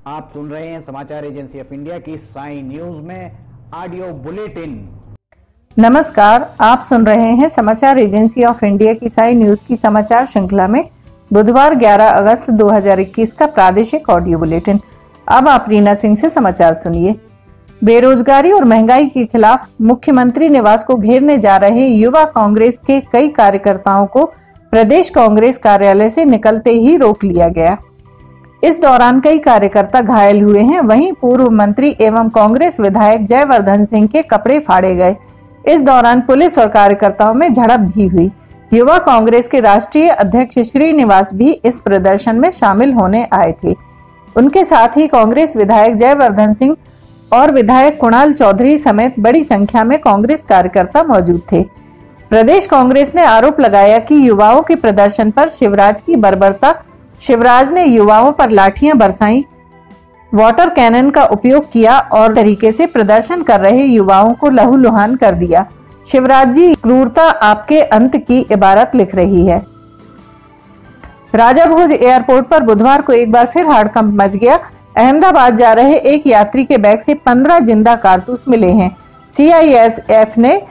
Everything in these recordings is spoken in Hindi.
आप सुन रहे हैं समाचार एजेंसी ऑफ इंडिया की साई न्यूज में ऑडियो बुलेटिन। नमस्कार, आप सुन रहे हैं समाचार एजेंसी ऑफ इंडिया की साई न्यूज की समाचार श्रृंखला में बुधवार 11 अगस्त 2021 का प्रादेशिक ऑडियो बुलेटिन। अब आप रीना सिंह से समाचार सुनिए। बेरोजगारी और महंगाई के खिलाफ मुख्यमंत्री निवास को घेरने जा रहे युवा कांग्रेस के कई कार्यकर्ताओं को प्रदेश कांग्रेस कार्यालय से निकलते ही रोक लिया गया। इस दौरान कई कार्यकर्ता घायल हुए हैं। वहीं पूर्व मंत्री एवं कांग्रेस विधायक जयवर्धन सिंह के कपड़े फाड़े गए। इस दौरान पुलिस और कार्यकर्ताओं में झड़प भी हुई। युवा कांग्रेस के राष्ट्रीय अध्यक्ष श्रीनिवास भी इस प्रदर्शन में शामिल होने आए थे। उनके साथ ही कांग्रेस विधायक जयवर्धन सिंह और विधायक कुणाल चौधरी समेत बड़ी संख्या में कांग्रेस कार्यकर्ता मौजूद थे। प्रदेश कांग्रेस ने आरोप लगाया कि युवाओं के प्रदर्शन पर शिवराज की बर्बरता। शिवराज ने युवाओं पर लाठियां बरसाई, वाटर कैनन का उपयोग किया और तरीके से प्रदर्शन कर रहे युवाओं को लहूलुहान कर दिया। शिवराज जी क्रूरता आपके अंत की इबारत लिख रही है। राजा भोज एयरपोर्ट पर बुधवार को एक बार फिर हड़कंप मच गया। अहमदाबाद जा रहे एक यात्री के बैग से 15 जिंदा कारतूस मिले हैं। CISF ने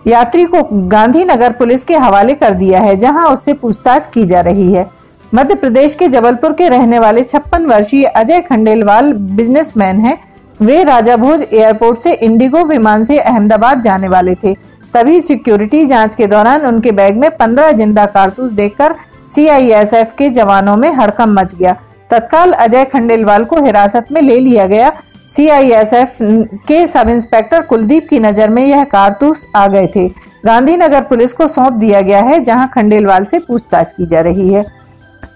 यात्री को गांधीनगर पुलिस के हवाले कर दिया है, जहां उससे पूछताछ की जा रही है। मध्य प्रदेश के जबलपुर के रहने वाले 56 वर्षीय अजय खंडेलवाल बिजनेसमैन हैं। वे राजा भोज एयरपोर्ट से इंडिगो विमान से अहमदाबाद जाने वाले थे। तभी सिक्योरिटी जांच के दौरान उनके बैग में 15 जिंदा कारतूस देखकर CISF के जवानों में हड़कंप मच गया। तत्काल अजय खंडेलवाल को हिरासत में ले लिया गया। CISF के सब इंस्पेक्टर कुलदीप की नजर में यह कारतूस आ गए थे। गांधीनगर पुलिस को सौंप दिया गया है, जहां खंडेलवाल से पूछताछ की जा रही है।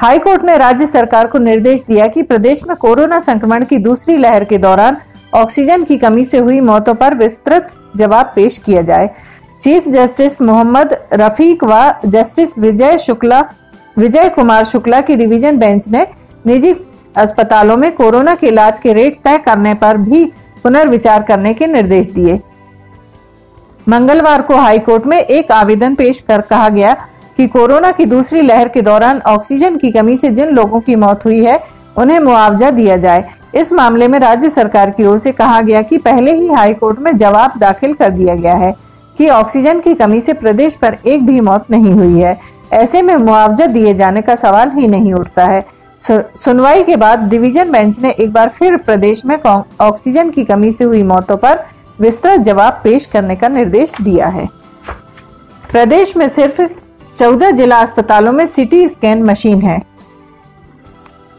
हाईकोर्ट ने राज्य सरकार को निर्देश दिया कि प्रदेश में कोरोना संक्रमण की दूसरी लहर के दौरान ऑक्सीजन की कमी से हुई मौतों पर विस्तृत जवाब पेश किया जाए। चीफ जस्टिस मोहम्मद रफीक व जस्टिस विजय कुमार शुक्ला की डिवीजन बेंच ने निजी अस्पतालों में कोरोना के इलाज के रेट तय करने पर भी पुनर्विचार करने के निर्देश दिए। मंगलवार को हाईकोर्ट में एक आवेदन पेश कर कहा गया कि कोरोना की दूसरी लहर के दौरान ऑक्सीजन की कमी से जिन लोगों की मौत हुई है, उन्हें मुआवजा दिया जाए। इस मामले में राज्य सरकार की ओर से कहा गया कि पहले ही हाईकोर्ट में जवाब दाखिल कर दिया गया है कि ऑक्सीजन की कमी से प्रदेश पर एक भी मौत नहीं हुई है। ऐसे में मुआवजा दिए जाने का सवाल ही नहीं उठता है। सुनवाई के बाद डिवीजन बेंच ने एक बार फिर प्रदेश में ऑक्सीजन की कमी से हुई मौतों पर विस्तृत जवाब पेश करने का निर्देश दिया है। प्रदेश में सिर्फ 14 जिला अस्पतालों में CT स्कैन मशीन है।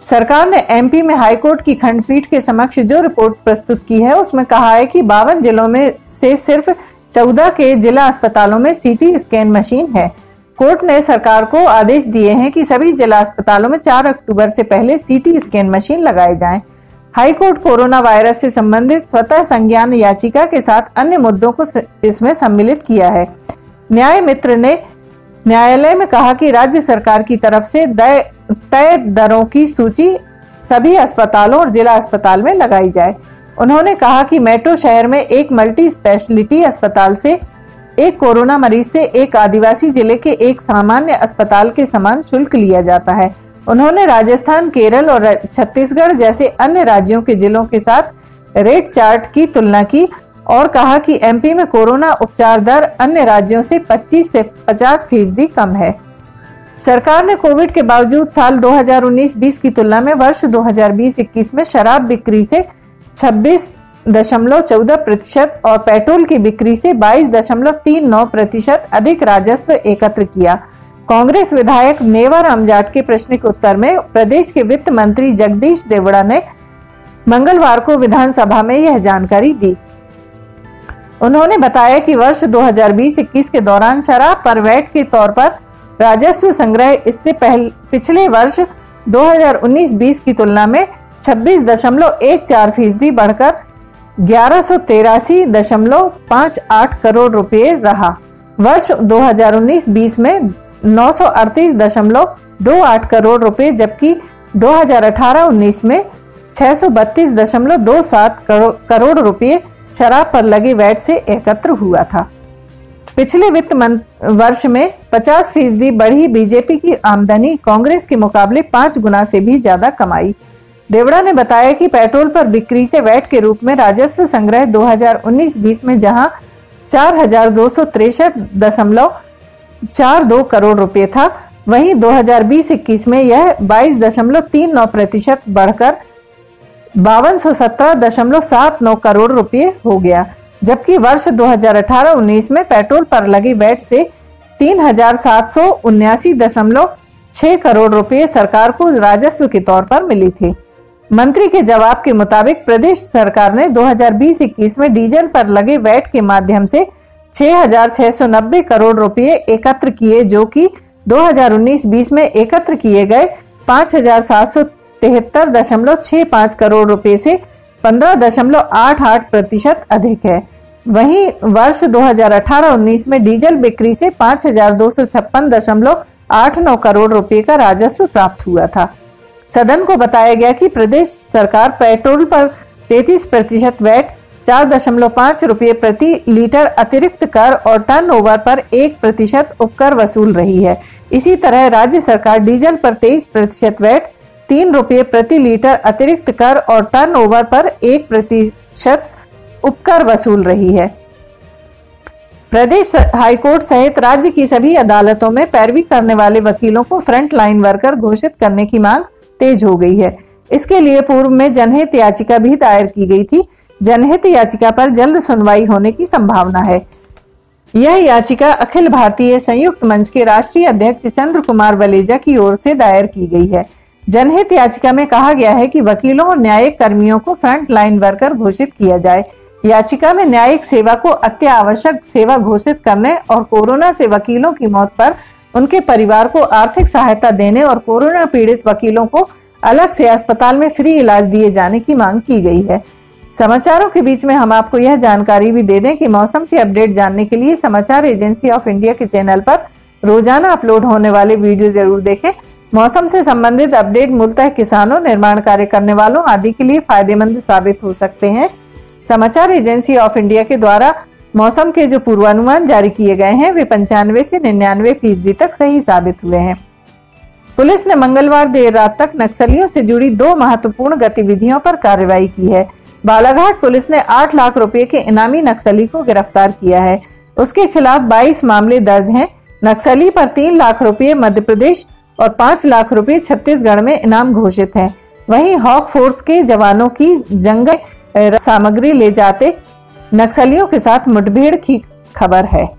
सरकार ने MP में हाईकोर्ट की खंडपीठ के समक्ष जो रिपोर्ट प्रस्तुत की है, उसमें कहा है कि 52 जिलों में से सिर्फ 14 के जिला अस्पतालों में CT स्कैन मशीन है। कोर्ट ने सरकार को आदेश दिए हैं कि सभी जिला अस्पतालों में 4 अक्टूबर से पहले CT स्कैन मशीन लगाए जाएं। हाईकोर्ट कोरोना वायरस से संबंधित स्वतः संज्ञान याचिका के साथ अन्य मुद्दों को इसमें सम्मिलित किया है। न्याय मित्र ने न्यायालय में कहा कि राज्य सरकार की तरफ से तय दरों की सूची सभी अस्पतालों और जिला अस्पताल में लगाई जाए। उन्होंने कहा कि मेट्रो शहर में एक मल्टी स्पेशलिटी अस्पताल से एक कोरोना मरीज से एक आदिवासी जिले के एक सामान्य अस्पताल के समान शुल्क लिया जाता है। उन्होंने राजस्थान, केरल और छत्तीसगढ़ जैसे अन्य राज्यों के जिलों के साथ रेट चार्ट की तुलना की और कहा कि MP में कोरोना उपचार दर अन्य राज्यों से 25 से 50% कम है। सरकार ने कोविड के बावजूद साल 2019-20 की तुलना में वर्ष 2020-21 में शराब बिक्री से 26.14% और पेट्रोल की बिक्री से 22.39% अधिक राजस्व एकत्र किया। कांग्रेस विधायक मेवाराम जाट के प्रश्न के उत्तर में प्रदेश के वित्त मंत्री जगदीश देवड़ा ने मंगलवार को विधानसभा में यह जानकारी दी। उन्होंने बताया कि वर्ष 2020-21 के दौरान शराब पर वैट के तौर पर राजस्व संग्रह इससे पिछले वर्ष 2019-20 की तुलना में 26.14% बढ़कर 1183.58 करोड़ रुपए रहा। वर्ष 2019-20 में 938.28 करोड़ रुपए, जबकि 2018-19 में 632.27 करोड़ रुपए शराब पर लगे वैट से एकत्र हुआ था। पिछले वित्त वर्ष में 50% बढ़ी बीजेपी की आमदनी कांग्रेस के मुकाबले 5 गुना से भी ज्यादा कमाई। देवड़ा ने बताया कि पेट्रोल पर बिक्री से वैट के रूप में राजस्व संग्रह 2019-20 में जहां 4,263.42 करोड़ रुपए था, वहीं 2020-21 में यह 22.39% बढ़कर 5217.79 करोड़ रुपए हो गया, जबकि वर्ष 2018-19 में पेट्रोल पर लगे वैट से 3779.6 करोड़ रुपए सरकार को राजस्व के तौर पर मिली थी। मंत्री के जवाब के मुताबिक प्रदेश सरकार ने 2020-21 में डीजल पर लगे वैट के माध्यम से 6,690 करोड़ रुपए एकत्र किए, जो कि 2019-20 में एकत्र किए गए 5,773.65 करोड़ रुपए से 15.88% अधिक है। वहीं वर्ष 2018-19 में डीजल बिक्री से 5,256.89 करोड़ रुपए का राजस्व प्राप्त हुआ था। सदन को बताया गया कि प्रदेश सरकार पेट्रोल पर 33% वैट, 4.5 रुपये प्रति लीटर अतिरिक्त कर और टर्नओवर पर 1% उपकर वसूल रही है। इसी तरह राज्य सरकार डीजल पर 23% वैट, 3 रुपये प्रति लीटर अतिरिक्त कर और टर्नओवर पर 1% उपकर वसूल रही है। प्रदेश हाईकोर्ट सहित राज्य की सभी अदालतों में पैरवी करने वाले वकीलों को फ्रंट लाइन वर्कर घोषित करने की मांग तेज हो गई है। इसके लिए पूर्व में जनहित याचिका भी दायर की गई थी। जनहित याचिका पर जल्द सुनवाई होने की संभावना है। यह याचिका अखिल भारतीय संयुक्त मंच के राष्ट्रीय अध्यक्ष चंद्र कुमार वलेजा की ओर से दायर की गई है। जनहित याचिका में कहा गया है कि वकीलों और न्यायिक कर्मियों को फ्रंट लाइन वर्कर घोषित किया जाए। याचिका में न्यायिक सेवा को अत्यावश्यक सेवा घोषित करने और कोरोना से वकीलों की मौत पर उनके परिवार को आर्थिक सहायता देने और कोरोना पीड़ित वकीलों को अलग से अस्पताल में फ्री इलाज दिए जाने की मांग की गई है। समाचारों के बीच में हम आपको यह जानकारी भी दे दें कि मौसम के अपडेट जानने के लिए समाचार एजेंसी ऑफ इंडिया के चैनल पर रोजाना अपलोड होने वाले वीडियो जरूर देखें। मौसम से संबंधित अपडेट मूलतः किसानों, निर्माण कार्य करने वालों आदि के लिए फायदेमंद साबित हो सकते हैं। समाचार एजेंसी ऑफ इंडिया के द्वारा मौसम के जो पूर्वानुमान जारी किए गए हैं वे 95 से 99% तक सही साबित हुए हैं। पुलिस ने मंगलवार देर रात तक नक्सलियों से जुड़ी 2 महत्वपूर्ण गतिविधियों पर कार्रवाई की है। बालाघाट पुलिस ने 8 लाख रुपए के इनामी नक्सली को गिरफ्तार किया है। उसके खिलाफ 22 मामले दर्ज हैं। नक्सली पर 3 लाख रुपए मध्य प्रदेश और 5 लाख रुपए छत्तीसगढ़ में इनाम घोषित है। वहीं हॉक फोर्स के जवानों की जंगल सामग्री ले जाते नक्सलियों के साथ मुठभेड़ की खबर है।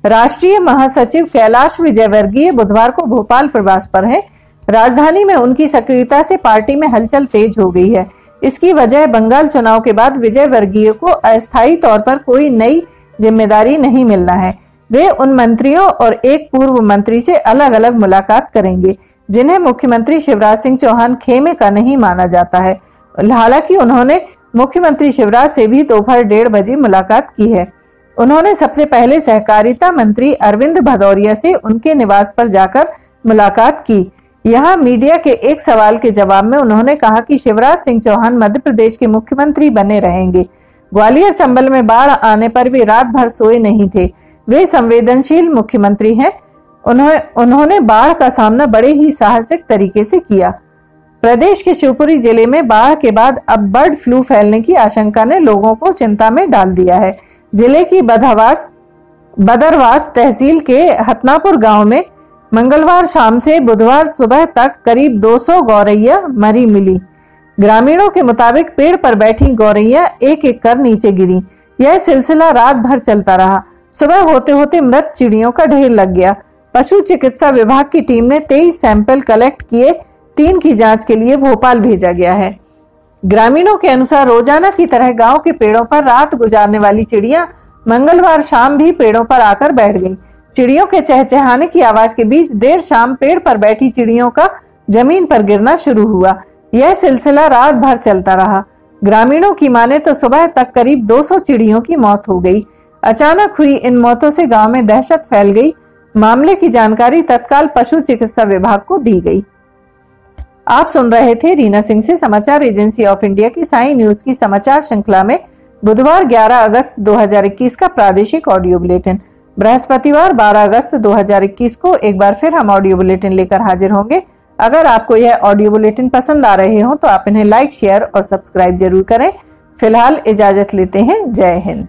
राष्ट्रीय महासचिव कैलाश विजयवर्गीय बुधवार को भोपाल प्रवास पर हैं। राजधानी में उनकी सक्रियता से पार्टी में हलचल तेज हो गई है। इसकी वजह बंगाल चुनाव के बाद विजयवर्गीय को अस्थायी तौर पर कोई नई जिम्मेदारी नहीं मिलना है। वे उन मंत्रियों और एक पूर्व मंत्री से अलग अलग मुलाकात करेंगे जिन्हें मुख्यमंत्री शिवराज सिंह चौहान खेमे का नहीं माना जाता है। हालांकि उन्होंने मुख्यमंत्री शिवराज से भी दोपहर 1:30 बजे मुलाकात की है। उन्होंने सबसे पहले सहकारिता मंत्री अरविंद भदौरिया से उनके निवास पर जाकर मुलाकात की। यहाँ मीडिया के एक सवाल के जवाब में उन्होंने कहा कि शिवराज सिंह चौहान मध्य प्रदेश के मुख्यमंत्री बने रहेंगे। ग्वालियर चंबल में बाढ़ आने पर वे रात भर सोए नहीं थे। वे संवेदनशील मुख्यमंत्री हैं। उन्होंने बाढ़ का सामना बड़े ही साहसिक तरीके से किया। प्रदेश के शिवपुरी जिले में बाढ़ के बाद अब बर्ड फ्लू फैलने की आशंका ने लोगों को चिंता में डाल दिया है। जिले की बदरवास तहसील के हतनापुर गांव में मंगलवार शाम से बुधवार सुबह तक करीब 200 गौरैया मरी मिली। ग्रामीणों के मुताबिक पेड़ पर बैठी गौरैया एक एक कर नीचे गिरी। यह सिलसिला रात भर चलता रहा। सुबह होते होते मृत चिड़ियों का ढेर लग गया। पशु चिकित्सा विभाग की टीम ने 23 सैंपल कलेक्ट किए। 3 की जांच के लिए भोपाल भेजा गया है। ग्रामीणों के अनुसार रोजाना की तरह गांव के पेड़ों पर रात गुजारने वाली चिड़िया मंगलवार शाम भी पेड़ों पर आकर बैठ गई। चिड़ियों के चहचहाने की आवाज के बीच देर शाम पेड़ पर बैठी चिड़ियों का जमीन पर गिरना शुरू हुआ। यह सिलसिला रात भर चलता रहा। ग्रामीणों की माने तो सुबह तक करीब 200 चिड़ियों की मौत हो गई। अचानक हुई इन मौतों से गांव में दहशत फैल गई। मामले की जानकारी तत्काल पशु चिकित्सा विभाग को दी गई। आप सुन रहे थे रीना सिंह से समाचार एजेंसी ऑफ इंडिया की साई न्यूज की समाचार श्रृंखला में बुधवार 11 अगस्त 2021 का प्रादेशिक ऑडियो बुलेटिन। बृहस्पतिवार 12 अगस्त 2021 को एक बार फिर हम ऑडियो बुलेटिन लेकर हाजिर होंगे। अगर आपको यह ऑडियो बुलेटिन पसंद आ रहे हो तो आप इन्हें लाइक, शेयर और सब्सक्राइब जरूर करें। फिलहाल इजाजत लेते हैं। जय हिंद।